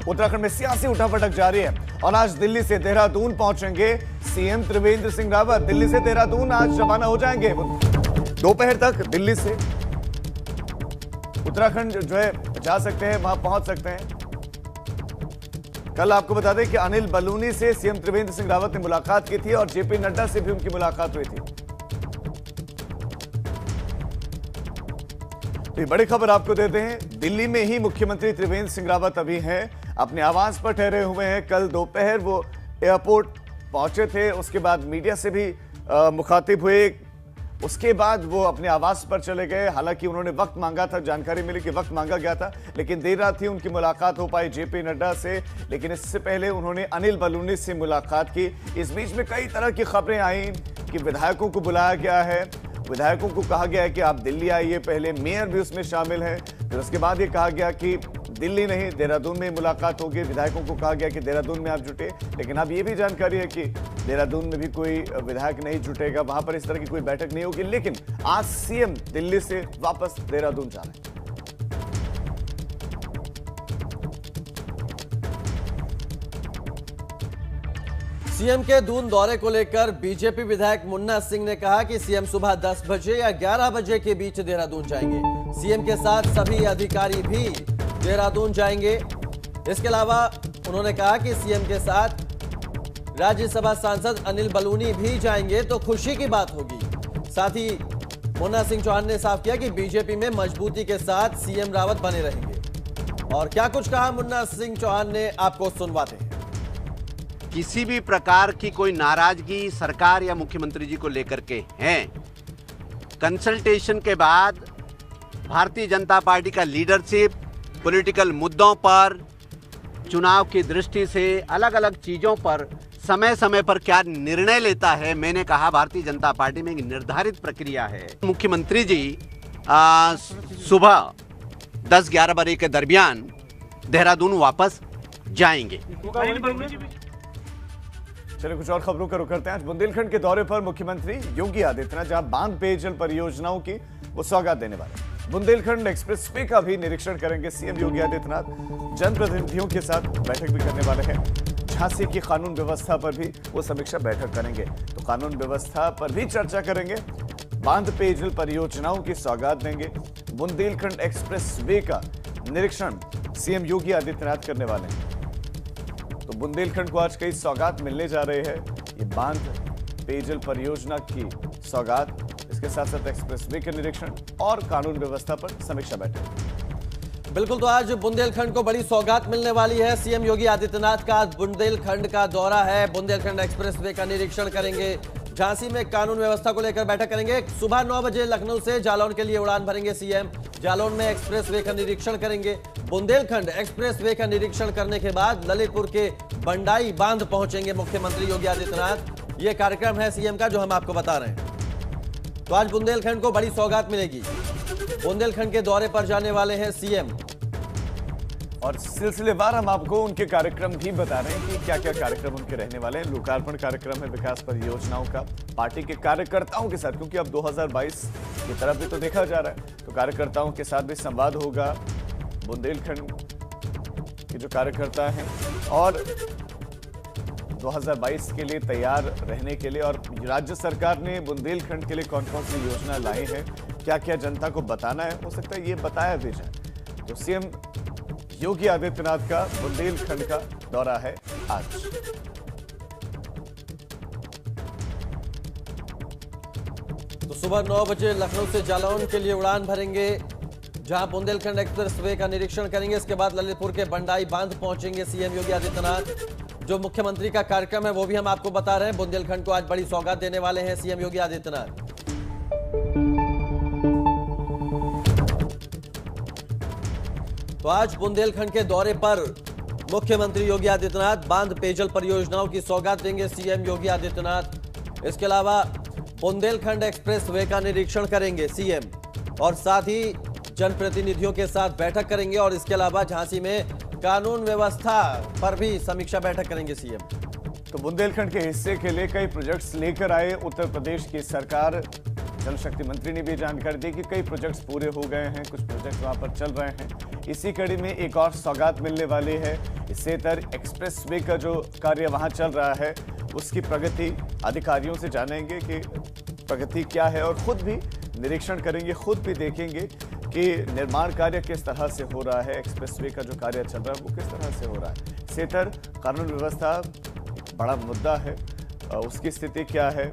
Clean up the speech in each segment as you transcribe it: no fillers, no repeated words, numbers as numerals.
उत्तराखंड में सियासी उठापटक जारी है और आज दिल्ली से देहरादून पहुंचेंगे सीएम त्रिवेंद्र सिंह रावत। दिल्ली से देहरादून आज रवाना हो जाएंगे। दोपहर तक दिल्ली से उत्तराखंड जो है जा सकते हैं, वहां पहुंच सकते हैं। कल आपको बता दें कि अनिल बलूनी से सीएम त्रिवेंद्र सिंह रावत ने मुलाकात की थी और जेपी नड्डा से भी उनकी मुलाकात हुई थी। तो बड़ी खबर आपको देते हैं, दिल्ली में ही मुख्यमंत्री त्रिवेंद्र सिंह रावत अभी हैं, अपने आवास पर ठहरे हुए हैं। कल दोपहर वो एयरपोर्ट पहुंचे थे, उसके बाद मीडिया से भी मुखातिब हुए, उसके बाद वो अपने आवास पर चले गए। हालांकि उन्होंने वक्त मांगा था, जानकारी मिली कि वक्त मांगा गया था, लेकिन देर रात ही उनकी मुलाकात हो पाई जेपी नड्डा से। लेकिन इससे पहले उन्होंने अनिल बलूनी से मुलाकात की। इस बीच में कई तरह की खबरें आई कि विधायकों को बुलाया गया है, विधायकों को कहा गया है कि आप दिल्ली आइए, पहले मेयर भी उसमें शामिल है। फिर उसके बाद ये कहा गया कि दिल्ली नहीं, देहरादून में मुलाकात होगी। विधायकों को कहा गया कि देहरादून में आप जुटे, लेकिन अब ये भी जानकारी है कि देहरादून में भी कोई विधायक नहीं जुटेगा, वहां पर इस तरह की कोई बैठक नहीं होगी। लेकिन आज सीएम दिल्ली से वापस देहरादून जा रहे हैं। सीएम के दून दौरे को लेकर बीजेपी विधायक मुन्ना सिंह ने कहा कि सीएम सुबह 10 बजे या 11 बजे के बीच देहरादून जाएंगे। सीएम के साथ सभी अधिकारी भी देहरादून जाएंगे। इसके अलावा उन्होंने कहा कि सीएम के साथ राज्यसभा सांसद अनिल बलूनी भी जाएंगे तो खुशी की बात होगी। साथ ही मुन्ना सिंह चौहान ने साफ किया कि बीजेपी में मजबूती के साथ सीएम रावत बने रहेंगे। और क्या कुछ कहा मुन्ना सिंह चौहान ने, आपको सुनवाते हैं। किसी भी प्रकार की कोई नाराजगी सरकार या मुख्यमंत्री जी को लेकर के हैं। कंसल्टेशन के बाद भारतीय जनता पार्टी का लीडरशिप पॉलिटिकल मुद्दों पर, चुनाव की दृष्टि से अलग अलग चीज़ों पर समय समय पर क्या निर्णय लेता है, मैंने कहा भारतीय जनता पार्टी में एक निर्धारित प्रक्रिया है। मुख्यमंत्री जी सुबह 10-11 बजे के दरमियान देहरादून वापस जाएंगे। चलिए कुछ और खबरों का रुख करते हैं। आज बुंदेलखंड के दौरे पर मुख्यमंत्री योगी आदित्यनाथ, जहां बांध पेयजल परियोजनाओं की वो सौगात देने वाले हैं। बुंदेलखंड एक्सप्रेसवे का भी निरीक्षण करेंगे सीएम योगी आदित्यनाथ। जनप्रतिनिधियों के साथ बैठक भी करने वाले हैं। झांसी की कानून व्यवस्था पर भी वो समीक्षा बैठक करेंगे, तो कानून व्यवस्था पर भी चर्चा करेंगे। बांध पेयजल परियोजनाओं की सौगात देंगे। बुंदेलखंड एक्सप्रेसवे का निरीक्षण सीएम योगी आदित्यनाथ करने वाले हैं। तो बुंदेलखंड को आज कई सौगात मिलने जा रहे हैं। ये बांध पेयजल परियोजना की सौगात, इसके साथ साथ एक्सप्रेसवे के निरीक्षण और कानून व्यवस्था पर समीक्षा बैठक। बिल्कुल, तो आज बुंदेलखंड को बड़ी सौगात मिलने वाली है। सीएम योगी आदित्यनाथ का आज बुंदेलखंड का दौरा है। बुंदेलखंड एक्सप्रेसवे का निरीक्षण करेंगे। झांसी में कानून व्यवस्था को लेकर बैठक करेंगे। सुबह 9 बजे लखनऊ से जालौन के लिए उड़ान भरेंगे सीएम। जालौन में एक्सप्रेसवे का निरीक्षण करेंगे। बुंदेलखंड एक्सप्रेसवे का निरीक्षण करने के बाद ललितपुर के बंडाई बांध पहुंचेंगे मुख्यमंत्री योगी आदित्यनाथ। ये कार्यक्रम है सीएम का जो हम आपको बता रहे हैं। तो आज बुंदेलखंड को बड़ी सौगात मिलेगी। बुंदेलखंड के दौरे पर जाने वाले हैं सीएम और सिलसिलेवार हम आपको उनके कार्यक्रम भी बता रहे हैं कि क्या क्या कार्यक्रम उनके रहने वाले हैं। लोकार्पण कार्यक्रम है विकास परियोजनाओं का पार्टी के कार्यकर्ताओं के साथ, क्योंकि अब 2022 की तरफ भी तो देखा जा रहा है, तो कार्यकर्ताओं के साथ भी संवाद होगा। बुंदेलखंड के जो कार्यकर्ता हैं और 2022 के लिए तैयार रहने के लिए, और राज्य सरकार ने बुंदेलखंड के लिए कौन कौन सी योजना लाई है, क्या क्या जनता को बताना है, हो सकता है ये बताया भी जाए। तो सीएम योगी आदित्यनाथ का बुंदेलखंड का दौरा है आज। तो सुबह 9 बजे लखनऊ से जालौन के लिए उड़ान भरेंगे, जहां बुंदेलखंड एक्सप्रेसवे का निरीक्षण करेंगे। इसके बाद ललितपुर के बंडाई बांध पहुंचेंगे सीएम योगी आदित्यनाथ। जो मुख्यमंत्री का कार्यक्रम है वो भी हम आपको बता रहे हैं। बुंदेलखंड को आज बड़ी सौगात देने वाले हैं सीएम योगी आदित्यनाथ। तो आज बुंदेलखंड के दौरे पर मुख्यमंत्री योगी आदित्यनाथ बांध पेयजल परियोजनाओं की सौगात देंगे सीएम योगी आदित्यनाथ। इसके अलावा बुंदेलखंड एक्सप्रेसवे का निरीक्षण करेंगे सीएम और साथ ही जनप्रतिनिधियों के साथ बैठक करेंगे। और इसके अलावा झांसी में कानून व्यवस्था पर भी समीक्षा बैठक करेंगे सीएम। तो बुंदेलखंड के हिस्से के लिए कई प्रोजेक्ट्स लेकर आए उत्तर प्रदेश की सरकार। जल शक्ति मंत्री ने भी जानकारी दी कि कई प्रोजेक्ट्स पूरे हो गए हैं, कुछ प्रोजेक्ट्स वहां पर चल रहे हैं। इसी कड़ी में एक और सौगात मिलने वाली है। सेतर एक्सप्रेसवे का जो कार्य वहां चल रहा है उसकी प्रगति अधिकारियों से जानेंगे कि प्रगति क्या है और खुद भी निरीक्षण करेंगे, खुद भी देखेंगे कि निर्माण कार्य किस तरह से हो रहा है, एक्सप्रेसवे का जो कार्य चल रहा है वो किस तरह से हो रहा है। सेतर कानून व्यवस्था एक बड़ा मुद्दा है, उसकी स्थिति क्या है,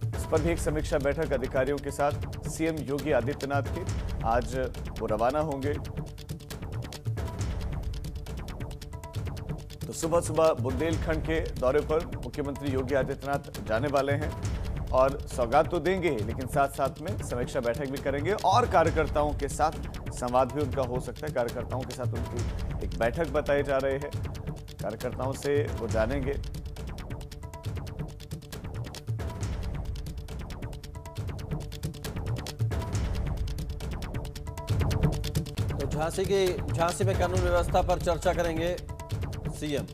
इस पर भी एक समीक्षा बैठक अधिकारियों के साथ सीएम योगी आदित्यनाथ की आज वो रवाना होंगे। तो सुबह सुबह बुंदेलखंड के दौरे पर मुख्यमंत्री योगी आदित्यनाथ जाने वाले हैं और सौगात तो देंगे ही, लेकिन साथ साथ में समीक्षा बैठक भी करेंगे और कार्यकर्ताओं के साथ संवाद भी उनका हो सकता है। कार्यकर्ताओं के साथ उनकी एक बैठक बताई जा रही है, कार्यकर्ताओं से वो जानेंगे। तो झांसी में कानून व्यवस्था पर चर्चा करेंगे सीएम।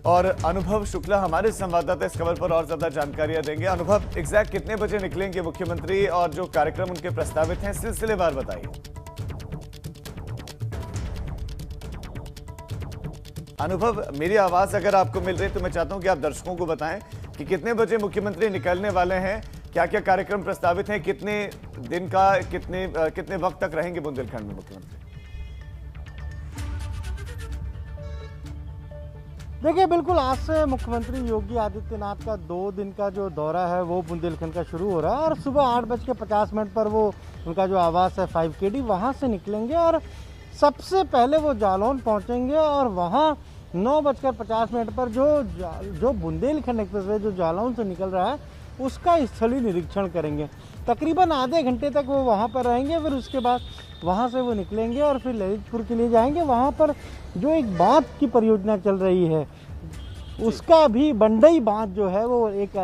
और अनुभव शुक्ला हमारे संवाददाता इस खबर पर और ज्यादा जानकारियां देंगे। अनुभव, एग्जैक्ट कितने बजे निकलेंगे मुख्यमंत्री और जो कार्यक्रम उनके प्रस्तावित हैं सिलसिलेवार बताइए। अनुभव, मेरी आवाज अगर आपको मिल रही है तो मैं चाहता हूं कि आप दर्शकों को बताएं कि कितने बजे मुख्यमंत्री निकलने वाले हैं, क्या क्या कार्यक्रम प्रस्तावित हैं, कितने दिन का, कितने वक्त तक रहेंगे बुंदेलखंड में मुख्यमंत्री। देखिए, बिल्कुल आज से मुख्यमंत्री योगी आदित्यनाथ का 2 दिन का जो दौरा है वो बुंदेलखंड का शुरू हो रहा है और सुबह 8:50 पर वो उनका जो आवास है 5KD वहाँ से निकलेंगे और सबसे पहले वो जालौन पहुँचेंगे और वहाँ 9:50 पर जो बुंदेलखंड एक्सप्रेसवे जो जालौन से निकल रहा है उसका स्थलीय निरीक्षण करेंगे। तकरीबन आधे घंटे तक वो वहाँ पर रहेंगे, फिर उसके बाद वहाँ से वो निकलेंगे और फिर ललितपुर के लिए जाएंगे। वहाँ पर जो एक बांध की परियोजना चल रही है उसका भी बंडई बांध जो है वो एक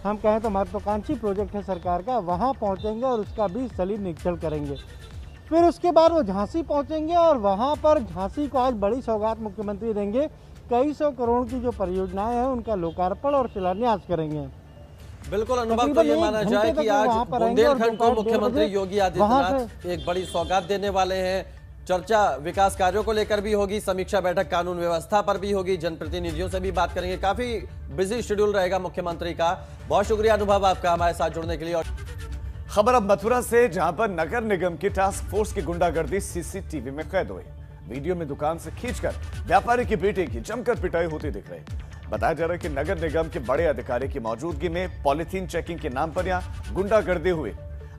हम कहें तो महत्वाकांक्षी प्रोजेक्ट है सरकार का, वहाँ पहुँचेंगे और उसका भी स्थलीय निरीक्षण करेंगे। फिर उसके बाद वो झांसी पहुँचेंगे और वहाँ पर झांसी को आज बड़ी सौगात मुख्यमंत्री देंगे। कई 100 करोड़ की जो परियोजनाएं हैं उनका लोकार्पण और शिलान्यास करेंगे। बिल्कुल अनुभव, तो ये माना जाए कि आज बुंदेलखंड को मुख्यमंत्री योगी आदित्यनाथ एक बड़ी सौगात देने वाले हैं। चर्चा विकास कार्यों को लेकर भी होगी, समीक्षा बैठक कानून व्यवस्था पर भी होगी, जनप्रतिनिधियों से भी बात करेंगे। काफी बिजी शेड्यूल रहेगा मुख्यमंत्री का। बहुत शुक्रिया अनुभव आपका हमारे साथ जुड़ने के लिए। और खबर अब मथुरा से, जहां पर नगर निगम की टास्क फोर्स की गुंडागर्दी सीसीटीवी में कैद हुई। वीडियो में दुकान से खींचकर व्यापारी की बेटे की जमकर पिटाई होती दिख रही। बताया जा रहा है कि नगर निगम के बड़े अधिकारी की मौजूदगी में पॉलिथीन चेकिंग के नाम पर यहां गुंडागर्दी हुई।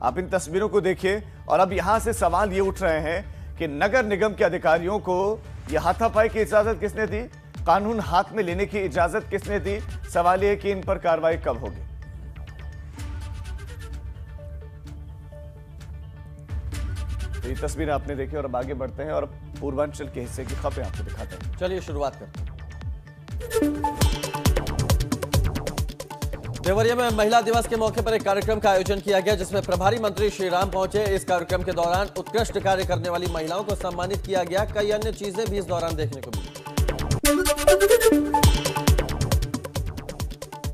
आप इन तस्वीरों को देखिए और अब यहां से सवाल ये उठ रहे हैं कि नगर निगम के अधिकारियों को यह हाथापाई की इजाजत किसने दी, कानून हाथ में लेने की इजाजत किसने दी। सवाल यह कि इन पर कार्रवाई कब होगी। तो ये तस्वीर आपने देखी और अब आगे बढ़ते हैं और पूर्वांचल के हिस्से की खबरें आपको दिखाते हैं। चलिए शुरुआत करते हैं। देवरिया में महिला दिवस के मौके पर एक कार्यक्रम का आयोजन किया गया जिसमें प्रभारी मंत्री श्री राम पहुंचे। इस कार्यक्रम के दौरान उत्कृष्ट कार्य करने वाली महिलाओं को सम्मानित किया गया। कई अन्य चीजें भी इस दौरान देखने को मिली।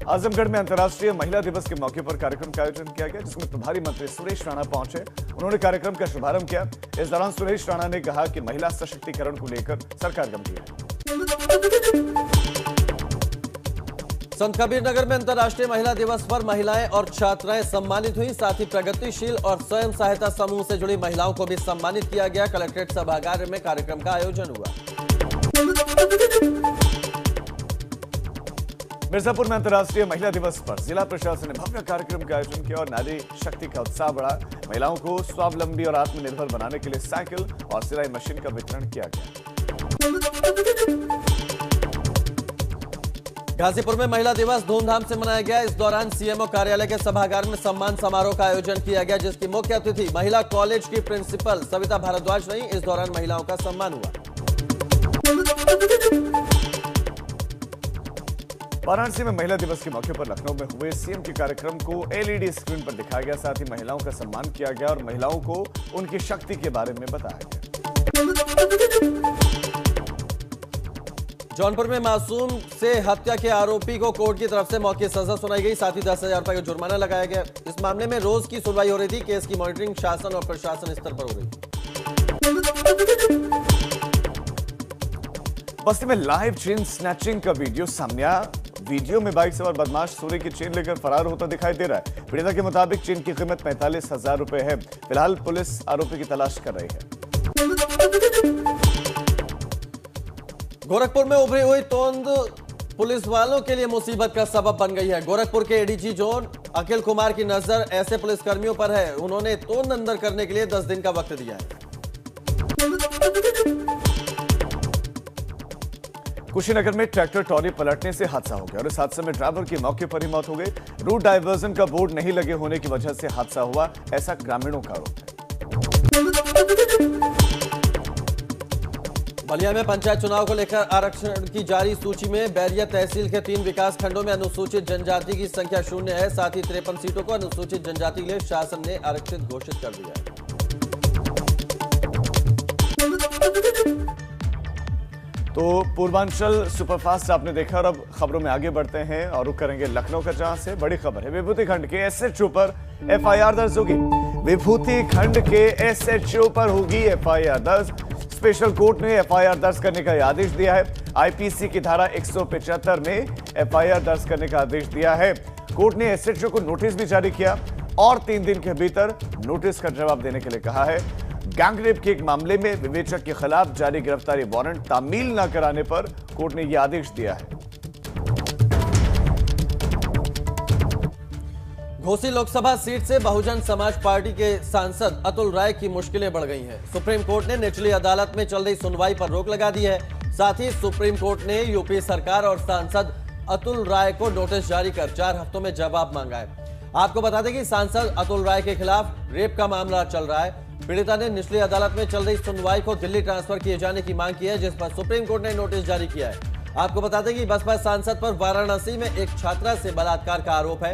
आजमगढ़ में अंतर्राष्ट्रीय महिला दिवस के मौके पर कार्यक्रम का आयोजन किया गया जिसमें प्रभारी मंत्री सुरेश राणा पहुंचे। उन्होंने कार्यक्रम का शुभारंभ किया। इस दौरान सुरेश राणा ने कहा कि महिला सशक्तिकरण को लेकर सरकार गंभीर है। संत कबीर नगर में अंतर्राष्ट्रीय महिला दिवस पर महिलाएं और छात्राएं सम्मानित हुई। साथ ही प्रगतिशील और स्वयं सहायता समूह से जुड़ी महिलाओं को भी सम्मानित किया गया। कलेक्ट्रेट सभागार में कार्यक्रम का आयोजन हुआ। मिर्जापुर में अंतर्राष्ट्रीय महिला दिवस पर जिला प्रशासन ने भव्य कार्यक्रम का आयोजन किया और नारी शक्ति का उत्साह बढ़ा। महिलाओं को स्वावलंबी और आत्मनिर्भर बनाने के लिए साइकिल और सिलाई मशीन का वितरण किया गया। गाजीपुर में महिला दिवस धूमधाम से मनाया गया। इस दौरान सीएमओ कार्यालय के सभागार में सम्मान समारोह का आयोजन किया गया जिसकी मुख्य अतिथि महिला कॉलेज की प्रिंसिपल सविता भारद्वाज रही। इस दौरान महिलाओं का सम्मान हुआ। वाराणसी में महिला दिवस के मौके पर लखनऊ में हुए सीएम के कार्यक्रम को एलईडी स्क्रीन पर दिखाया गया। साथ ही महिलाओं का सम्मान किया गया और महिलाओं को उनकी शक्ति के बारे में बताया गया। जौनपुर में मासूम से हत्या के आरोपी को कोर्ट की तरफ से मौके सजा सुनाई गई। साथ ही 10,000 रुपए का जुर्माना लगाया गया। इस मामले में रोज की सुनवाई हो रही थी। केस की मॉनिटरिंग शासन और प्रशासन स्तर पर हो रही थी। बस्ती में लाइव चेन स्नैचिंग का वीडियो सामने आया। वीडियो में बाइक सवार बदमाश सोने की चेन लेकर फरार होता दिखाई दे रहा है। पीड़िता के मुताबिक चेन की कीमत 45,000 रुपए है। फिलहाल पुलिस आरोपी की तलाश कर रही है। गोरखपुर में उभरी हुई तोंद पुलिस वालों के लिए मुसीबत का सबब बन गई है। गोरखपुर के एडीजी जोन अखिल कुमार की नजर ऐसे पुलिसकर्मियों पर है। उन्होंने तोंद अंदर करने के लिए 10 दिन का वक्त दिया है। कुशीनगर में ट्रैक्टर ट्रॉली पलटने से हादसा हो गया और इस हादसे में ड्राइवर की मौके पर ही मौत हो गई। रूट डाइवर्जन का बोर्ड नहीं लगे होने की वजह से हादसा हुआ, ऐसा ग्रामीणों का आरोप है। बलिया में पंचायत चुनाव को लेकर आरक्षण की जारी सूची में बैरिया तहसील के 3 विकास खंडों में अनुसूचित जनजाति की संख्या 0 है। साथ ही 53 सीटों को अनुसूचित जनजाति के लिए शासन ने आरक्षित घोषित कर दिया है। तो पूर्वांचल सुपरफास्ट आपने देखा और अब खबरों में आगे बढ़ते हैं और रुक करेंगे लखनऊ का, जहां से बड़ी खबर है। विभूति खंड के एसएचओ पर एफआईआर दर्ज होगी। विभूति खंड के एसएचओ पर होगी एफआईआर दर्ज। स्पेशल कोर्ट ने एफआईआर दर्ज करने का आदेश दिया है। आईपीसी की धारा 175 में एफआईआर दर्ज करने का आदेश दिया है। कोर्ट ने एसएचओ को नोटिस भी जारी किया और 3 दिन के भीतर नोटिस का जवाब देने के लिए कहा है। गैंगरेप के एक मामले में विवेचक के खिलाफ जारी गिरफ्तारी वारंट तामील न कराने पर कोर्ट ने यह आदेश दिया है। घोसी लोकसभा सीट से बहुजन समाज पार्टी के सांसद अतुल राय की मुश्किलें बढ़ गई हैं। सुप्रीम कोर्ट ने निचली अदालत में चल रही सुनवाई पर रोक लगा दी है। साथ ही सुप्रीम कोर्ट ने यूपी सरकार और सांसद अतुल राय को नोटिस जारी कर 4 हफ्तों में जवाब मांगा है। आपको बता दें कि सांसद अतुल राय के खिलाफ रेप का मामला चल रहा है। पीड़िता ने निचली अदालत में चल रही सुनवाई को दिल्ली ट्रांसफर किए जाने की मांग की है, जिस पर सुप्रीम कोर्ट ने नोटिस जारी किया है। आपको बता दें कि बसपा सांसद पर वाराणसी में एक छात्रा से बलात्कार का आरोप है।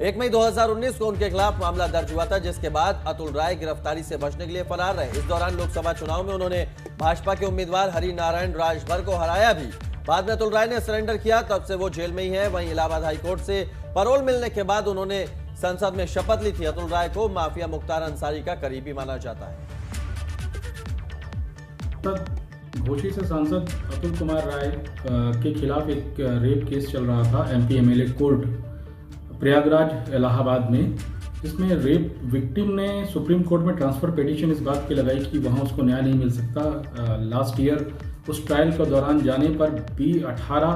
1 मई 2019 को उनके खिलाफ मामला दर्ज हुआ था, जिसके बाद अतुल राय गिरफ्तारी से बचने के लिए फरार रहे। इस दौरान लोकसभा चुनाव में उन्होंने भाजपा के उम्मीदवार हरिनारायण राजभर को हराया भी। बाद में अतुल राय ने सरेंडर किया, तब से वो जेल में ही है। वहीं इलाहाबाद हाईकोर्ट से पैरोल मिलने के बाद उन्होंने संसद में शपथ ली थी। अतुल राय को माफिया मुख्तार अंसारी का करीबी माना जाता है। घोसी से सांसद अतुल कुमार राय के खिलाफ एक रेप केस चल रहा था MP MLA court Prayagraj Allahabad में, जिसमें रेप विक्टिम ने सुप्रीम कोर्ट में ट्रांसफर पिटीशन इस बात की लगाई कि वहां उसको न्याय नहीं मिल सकता। लास्ट ईयर उस ट्रायल के दौरान जाने पर 18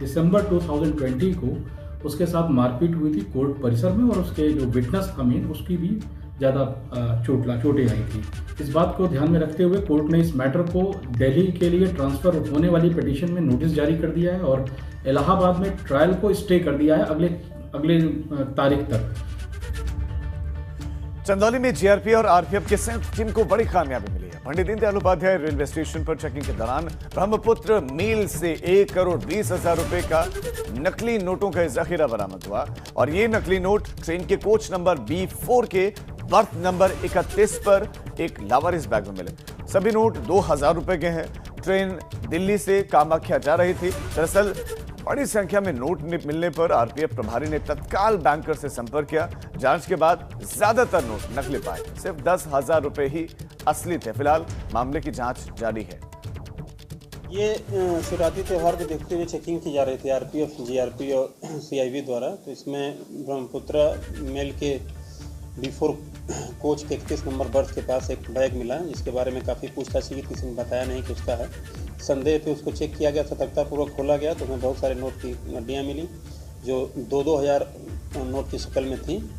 दिसंबर 2020 को उसके साथ मारपीट हुई थी कोर्ट परिसर में और उसके जो विटनेस था मेन, उसकी भी ज़्यादा चोटें आई थी। इस बात को ध्यान में रखते हुए कोर्ट ने इस मैटर को दिल्ली के लिए ट्रांसफर होने वाली पिटीशन में नोटिस जारी कर दिया है और इलाहाबाद में ट्रायल को स्टे कर दिया है अगले तारीख तक। चंदौली में जीआरपी और आरपीएफ की संयुक्त टीम को बड़ी कामयाबी मिली है। पंडित दीनदयाल उपाध्याय रेलवे स्टेशन पर चेकिंग के दौरान ब्रह्मपुत्र मील से 1,20,00,000 रुपए का नकली नोटों का जखीरा बरामद हुआ और ये नकली नोट ट्रेन के कोच नंबर B4 के बर्थ नंबर 31 पर एक लावारिस बैग में मिले। सभी नोट 2,000 रुपए के हैं। ट्रेन दिल्ली से कामाख्या जा रही थी। दरअसल बड़ी संख्या में नोट मिलने पर आरपीएफ प्रभारी ने तत्काल बैंकर से संपर्क किया। जांच के बाद ज्यादातर नोट नकली पाए, सिर्फ 10,000 रुपए ही असली थे। फिलहाल मामले की जांच जारी है। ये शिवरात्रि त्यौहार को देखते हुए चेकिंग की जा रही थी आरपीएफ, जीआरपी और सीआईबी द्वारा। तो इसमें ब्रह्मपुत्र मेल के B4 कोच के 31 नंबर बर्थ के पास एक बैग मिला, जिसके बारे में काफ़ी पूछताछ की, किसी ने बताया नहीं कि उसका है। संदेह थे, उसको चेक किया गया, सतर्कतापूर्वक खोला गया तो उसमें बहुत सारे नोट की नड्डियाँ मिली जो 2-2 हज़ार नोट की शक्ल में थी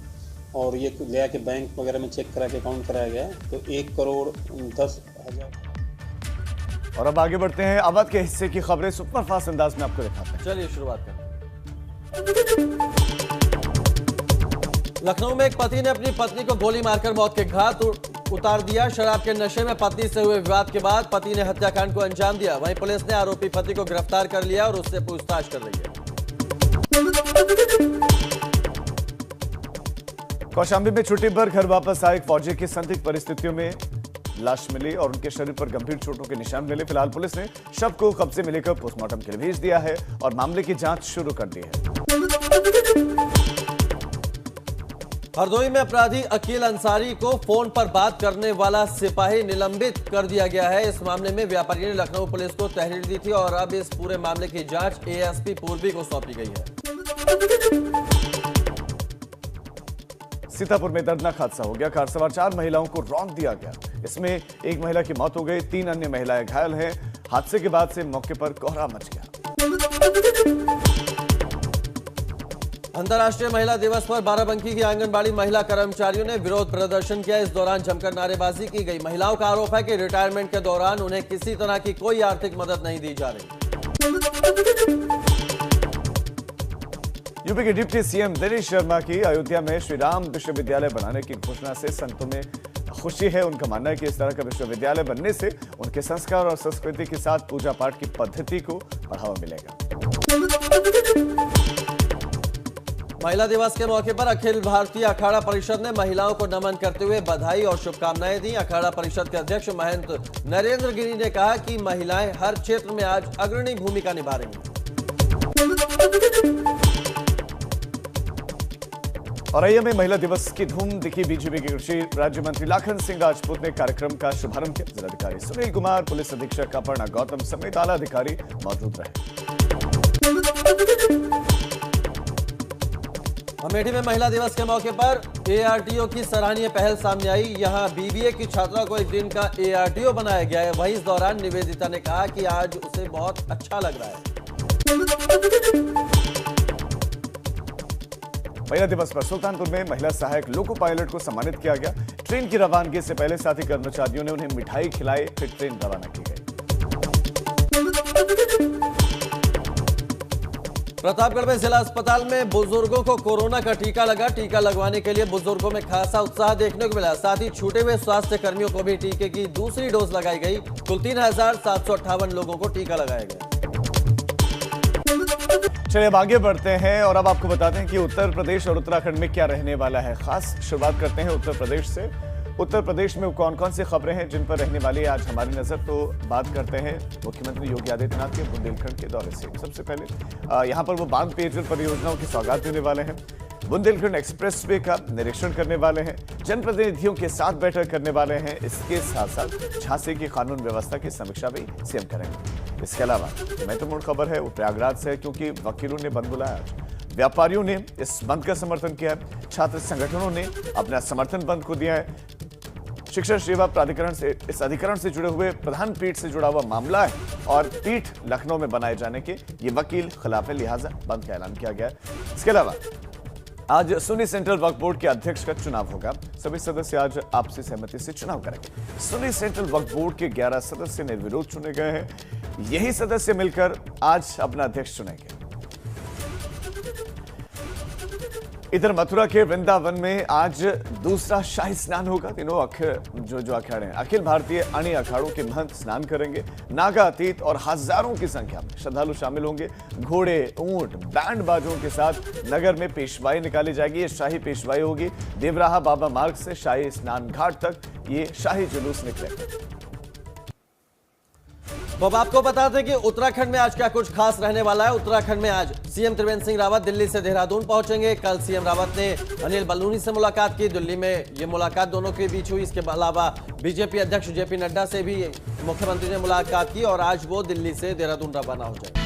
और ये ले आके बैंक वगैरह में चेक करा के काउंट कराया गया तो 1,10,00,000। और अब आगे बढ़ते हैं। अवध के हिस्से की खबरें सुपरफास्ट अंदाज में आपको दिखाते हैं। चलिए शुरुआत करें। लखनऊ में एक पति ने अपनी पत्नी को गोली मारकर मौत के घाट उतार दिया। शराब के नशे में पत्नी से हुए विवाद के बाद पति ने हत्याकांड को अंजाम दिया। वहीं पुलिस ने आरोपी पति को गिरफ्तार कर लिया और उससे पूछताछ कर रही है। कौशाम्बी में छुट्टी पर घर वापस आए एक फौजी की संदिग्ध परिस्थितियों में लाश मिली और उनके शरीर पर गंभीर चोटों के निशान मिले। फिलहाल पुलिस ने शव को कब्जे में लेकर पोस्टमार्टम के लिए भेज दिया है और मामले की जांच शुरू कर दी है। हरदोई में अपराधी अकील अंसारी को फोन पर बात करने वाला सिपाही निलंबित कर दिया गया है। इस मामले में व्यापारी ने लखनऊ पुलिस को तहरीर दी थी और अब इस पूरे मामले की जांच एएसपी पूर्वी को सौंपी गई है। सीतापुर में दर्दनाक हादसा हो गया। कार सवार 4 महिलाओं को रौंद दिया गया। इसमें एक महिला की मौत हो गई, 3 अन्य महिलाएं घायल हैं। हादसे के बाद से मौके पर कोहरा मच गया। अंतर्राष्ट्रीय महिला दिवस पर बाराबंकी की आंगनबाड़ी महिला कर्मचारियों ने विरोध प्रदर्शन किया। इस दौरान जमकर नारेबाजी की गई। महिलाओं का आरोप है कि रिटायरमेंट के दौरान उन्हें किसी तरह की कोई आर्थिक मदद नहीं दी जा रही। यूपी के डिप्टी सीएम दिनेश शर्मा की अयोध्या में श्री राम विश्वविद्यालय बनाने की घोषणा से संतों में खुशी है। उनका मानना है कि इस तरह का विश्वविद्यालय बनने से उनके संस्कार और संस्कृति के साथ पूजा पाठ की पद्धति को बढ़ावा मिलेगा। महिला दिवस के मौके पर अखिल भारतीय अखाड़ा परिषद ने महिलाओं को नमन करते हुए बधाई और शुभकामनाएं दी। अखाड़ा परिषद के अध्यक्ष महंत नरेंद्र गिरी ने कहा कि महिलाएं हर क्षेत्र में आज अग्रणी भूमिका निभा रही हैं। औरैया में महिला दिवस की धूम दिखी। बीजेपी के कृषि राज्य मंत्री लाखन सिंह राजपूत ने कार्यक्रम का शुभारंभ किया। जिलाधिकारी सुनील कुमार, पुलिस अधीक्षक अपर्णा गौतम समेत आला अधिकारी मौजूद रहे। अमेठी में महिला दिवस के मौके पर एआरटीओ की सराहनीय पहल सामने आई। यहां बीबीए की छात्रा को एक दिन का एआरटीओ बनाया गया है। वहीं इस दौरान निवेदिता ने कहा कि आज उसे बहुत अच्छा लग रहा है। महिला दिवस पर सुल्तानपुर में महिला सहायक लोको पायलट को सम्मानित किया गया। ट्रेन की रवानगी से पहले साथी कर्मचारियों ने उन्हें मिठाई खिलाई, फिर ट्रेन रवाना की गई। प्रतापगढ़ में जिला अस्पताल में बुजुर्गों को कोरोना का टीका लगा। टीका लगवाने के लिए बुजुर्गों में खासा उत्साह देखने को मिला। साथ ही छूटे हुए स्वास्थ्य कर्मियों को भी टीके की दूसरी डोज लगाई गई। कुल 3,758 लोगों को टीका लगाया गया। चलिए अब आगे बढ़ते हैं और अब आपको बताते हैं कि उत्तर प्रदेश और उत्तराखंड में क्या रहने वाला है खास। शुरुआत करते हैं उत्तर प्रदेश से। उत्तर प्रदेश में कौन कौन सी खबरें हैं जिन पर रहने वाली है आज हमारी नजर, तो बात करते हैं मुख्यमंत्री योगी आदित्यनाथ के बुंदेलखंड के दौरे से। सबसे पहले यहां पर वो बांध पेयजल परियोजनाओं की सौगात देने वाले हैं। बुंदेलखंड एक्सप्रेसवे का निरीक्षण करने वाले हैं। जनप्रतिनिधियों के साथ बैठक करने वाले हैं। इसके साथ साथ झांसी की कानून व्यवस्था की समीक्षा भी सीएम करेंगे। इसके अलावा महत्वपूर्ण खबर है वो प्रयागराज से, क्योंकि वकीलों ने बंद बुलाया आज। व्यापारियों ने इस बंद का समर्थन किया है। छात्र संगठनों ने अपना समर्थन बंद को दिया है। शिक्षा सेवा प्राधिकरण से इस अधिकरण से जुड़े हुए प्रधान पीठ से जुड़ा हुआ मामला है और पीठ लखनऊ में बनाए जाने के ये वकील खिलाफ है, लिहाजा बंद का ऐलान किया गया है। इसके अलावा आज सुन्नी सेंट्रल वक्फ बोर्ड के अध्यक्ष का चुनाव होगा। सभी सदस्य आज आपसी सहमति से चुनाव करेंगे। सुन्नी सेंट्रल वक्फ बोर्ड के 11 सदस्य निर्विरोध चुने गए हैं। यही सदस्य मिलकर आज अपना अध्यक्ष चुनेंगे। इधर मथुरा के वृंदावन में आज दूसरा शाही स्नान होगा। तीनों जो अखाड़े हैं, अखिल भारतीय अणी अखाड़ों के महंत स्नान करेंगे। नागा अतीत और हजारों की संख्या में श्रद्धालु शामिल होंगे। घोड़े, ऊंट, बैंड बाजों के साथ नगर में पेशवाई निकाली जाएगी। ये शाही पेशवाई होगी। देवराहा बाबा मार्ग से शाही स्नान घाट तक ये शाही जुलूस निकलेगा। तो अब आपको बताते हैं कि उत्तराखंड में आज क्या कुछ खास रहने वाला है। उत्तराखंड में आज सीएम त्रिवेंद्र सिंह रावत दिल्ली से देहरादून पहुंचेंगे। कल सीएम रावत ने अनिल बलूनी से मुलाकात की। दिल्ली में ये मुलाकात दोनों के बीच हुई। इसके अलावा बीजेपी अध्यक्ष जेपी नड्डा से भी मुख्यमंत्री ने मुलाकात की और आज वो दिल्ली से देहरादून रवाना हो जाएंगे।